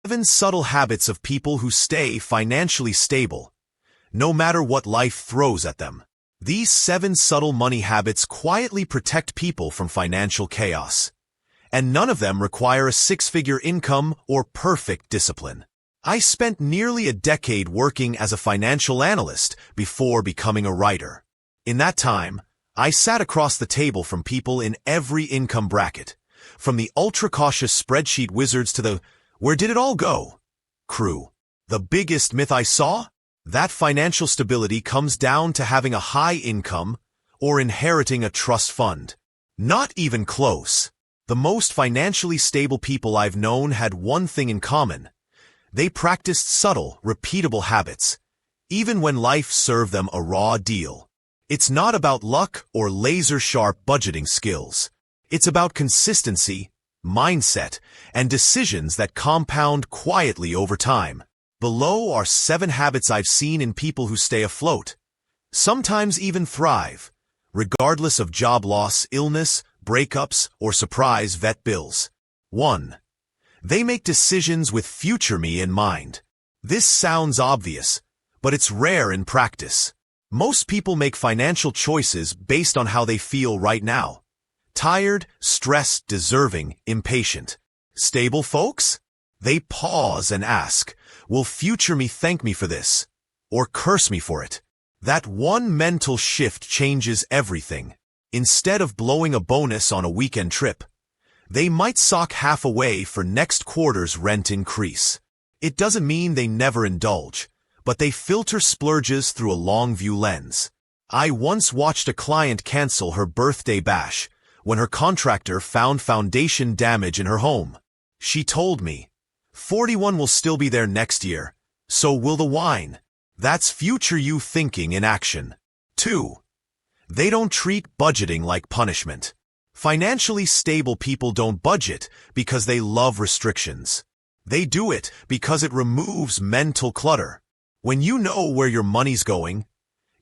7 subtle habits of people who stay financially stable, no matter what life throws at them. These 7 subtle money habits quietly protect people from financial chaos, and none of them require a 6-figure income or perfect discipline. I spent nearly a decade working as a financial analyst before becoming a writer. In that time, I sat across the table from people in every income bracket, from the ultra-cautious spreadsheet wizards to the "where did it all go?" crew. The biggest myth I saw? That financial stability comes down to having a high income or inheriting a trust fund. Not even close. The most financially stable people I've known had one thing in common. They practiced subtle, repeatable habits, even when life served them a raw deal. It's not about luck or laser-sharp budgeting skills. It's about consistency, mindset, and decisions that compound quietly over time. Below are 7 habits I've seen in people who stay afloat, sometimes even thrive, regardless of job loss, illness, breakups, or surprise vet bills. 1. They make decisions with future me in mind. This sounds obvious, but it's rare in practice. Most people make financial choices based on how they feel right now. Tired, stressed, deserving, impatient. Stable folks? They pause and ask, will future me thank me for this, or curse me for it? That one mental shift changes everything. Instead of blowing a bonus on a weekend trip, they might sock half away for next quarter's rent increase. It doesn't mean they never indulge, but they filter splurges through a long-view lens. I once watched a client cancel her birthday bash when her contractor found foundation damage in her home. She told me, 41 will still be there next year, so will the wine. That's future you thinking in action. 2. They don't treat budgeting like punishment. Financially stable people don't budget because they love restrictions. They do it because it removes mental clutter. When you know where your money's going,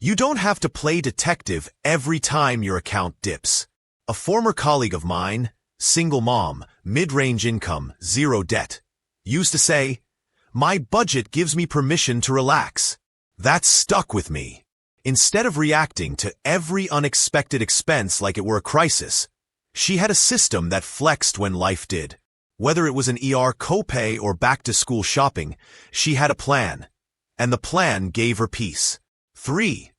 you don't have to play detective every time your account dips. A former colleague of mine, single mom, mid-range income, 0 debt, used to say, "My budget gives me permission to relax." That stuck with me. Instead of reacting to every unexpected expense like it were a crisis, she had a system that flexed when life did. Whether it was an ER copay or back-to-school shopping, she had a plan, and the plan gave her peace. 3.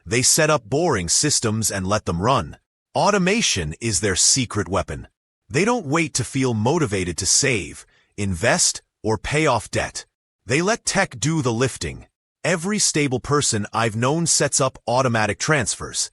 They set up boring systems and let them run. Automation is their secret weapon. They don't wait to feel motivated to save, invest, or pay off debt. They let tech do the lifting. Every stable person I've known sets up automatic transfers,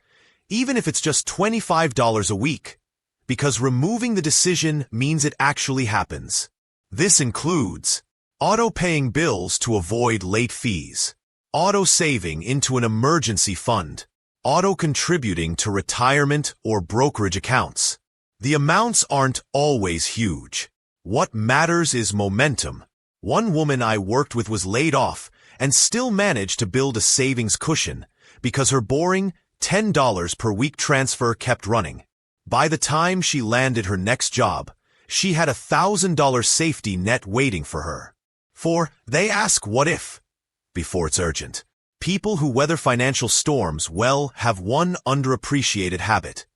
even if it's just $25 a week, because removing the decision means it actually happens. This includes auto-paying bills to avoid late fees, auto-saving into an emergency fund, auto-contributing to retirement or brokerage accounts. The amounts aren't always huge. What matters is momentum. One woman I worked with was laid off and still managed to build a savings cushion because her boring $10 per week transfer kept running. By the time she landed her next job, she had $1,000 safety net waiting for her. 4. They ask what if before it's urgent. People who weather financial storms well have one underappreciated habit.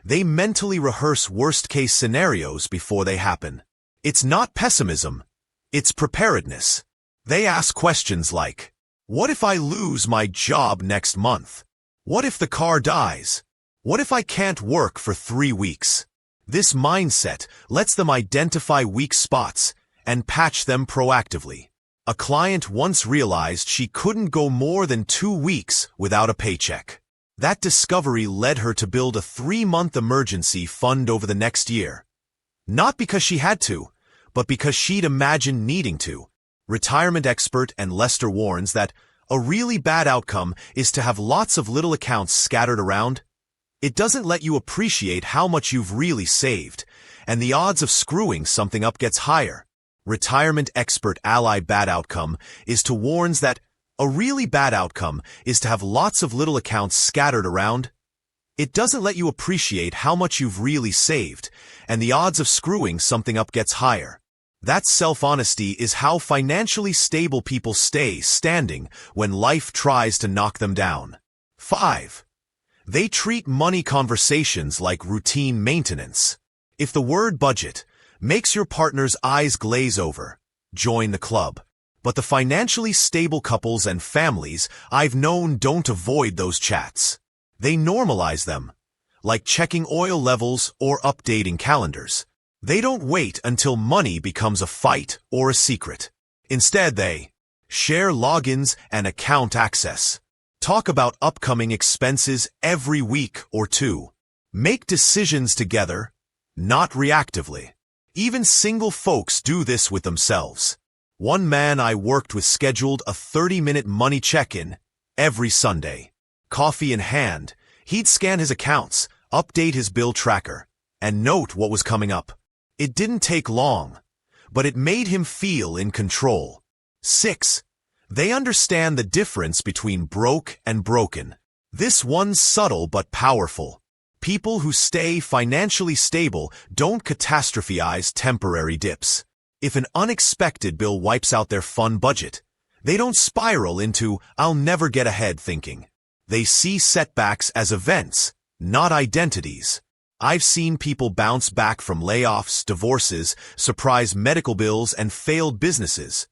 They mentally rehearse worst-case scenarios before they happen. It's not pessimism, it's preparedness. They ask questions like, what if I lose my job next month? What if the car dies? What if I can't work for 3 weeks? This mindset lets them identify weak spots and patch them proactively. A client once realized she couldn't go more than 2 weeks without a paycheck. That discovery led her to build a 3-month emergency fund over the next year. Not because she had to, but because she'd imagined needing to. Retirement expert and Lester warns that a really bad outcome is to have lots of little accounts scattered around. It doesn't let you appreciate how much you've really saved, and the odds of screwing something up gets higher. Retirement expert ally bad outcome is to warns that a really bad outcome is to have lots of little accounts scattered around. It doesn't let you appreciate how much you've really saved, and the odds of screwing something up gets higher. That self-honesty is how financially stable people stay standing when life tries to knock them down. 5. They treat money conversations like routine maintenance. If the word budget makes your partner's eyes glaze over, join the club. But the financially stable couples and families I've known don't avoid those chats. They normalize them, like checking oil levels or updating calendars. They don't wait until money becomes a fight or a secret. Instead, they share logins and account access. Talk about upcoming expenses every week or two. Make decisions together, not reactively. Even single folks do this with themselves. One man I worked with scheduled a 30-minute money check-in every Sunday. Coffee in hand, he'd scan his accounts, update his bill tracker, and note what was coming up. It didn't take long, but it made him feel in control. 6. They understand the difference between broke and broken. This one's subtle but powerful. People who stay financially stable don't catastrophize temporary dips. If an unexpected bill wipes out their fun budget, they don't spiral into "I'll never get ahead" thinking. They see setbacks as events, not identities. I've seen people bounce back from layoffs, divorces, surprise medical bills, and failed businesses.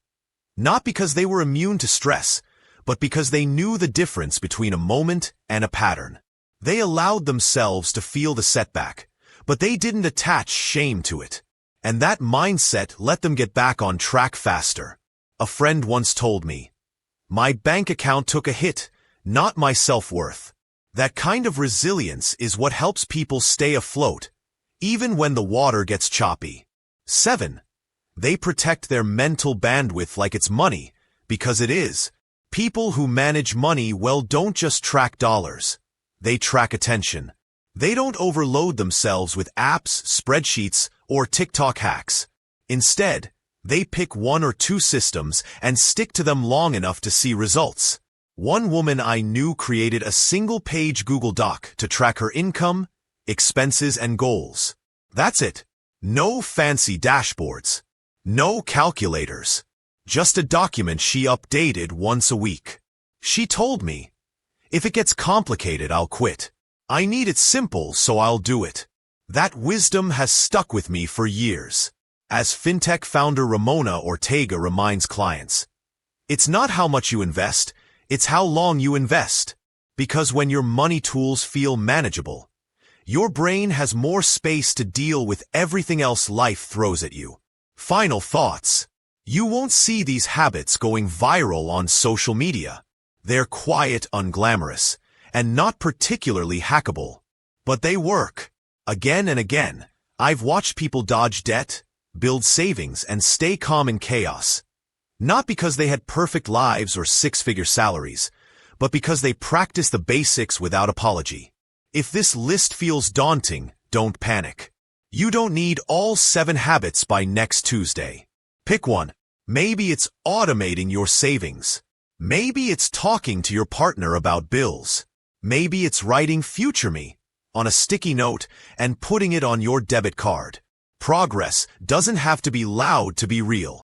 Not because they were immune to stress, but because they knew the difference between a moment and a pattern. They allowed themselves to feel the setback, but they didn't attach shame to it. And that mindset let them get back on track faster. A friend once told me, "My bank account took a hit, not my self-worth." That kind of resilience is what helps people stay afloat, even when the water gets choppy. 7. They protect their mental bandwidth like it's money, because it is. People who manage money well don't just track dollars. They track attention. They don't overload themselves with apps, spreadsheets, or TikTok hacks. Instead, they pick one or two systems and stick to them long enough to see results. One woman I knew created a single-page Google Doc to track her income, expenses, and goals. That's it. No fancy dashboards. No calculators. Just a document she updated once a week. She told me, "If it gets complicated, I'll quit. I need it simple, so I'll do it." That wisdom has stuck with me for years. As fintech founder Ramona Ortega reminds clients, it's not how much you invest, it's how long you invest. Because when your money tools feel manageable, your brain has more space to deal with everything else life throws at you. Final thoughts. You won't see these habits going viral on social media. They're quiet, unglamorous, and not particularly hackable. But they work. Again and again, I've watched people dodge debt, build savings, and stay calm in chaos. Not because they had perfect lives or six-figure salaries, but because they practiced the basics without apology. If this list feels daunting, don't panic. You don't need all 7 habits by next Tuesday. Pick one. Maybe it's automating your savings. Maybe it's talking to your partner about bills. Maybe it's writing "Future Me" on a sticky note and putting it on your debit card. Progress doesn't have to be loud to be real.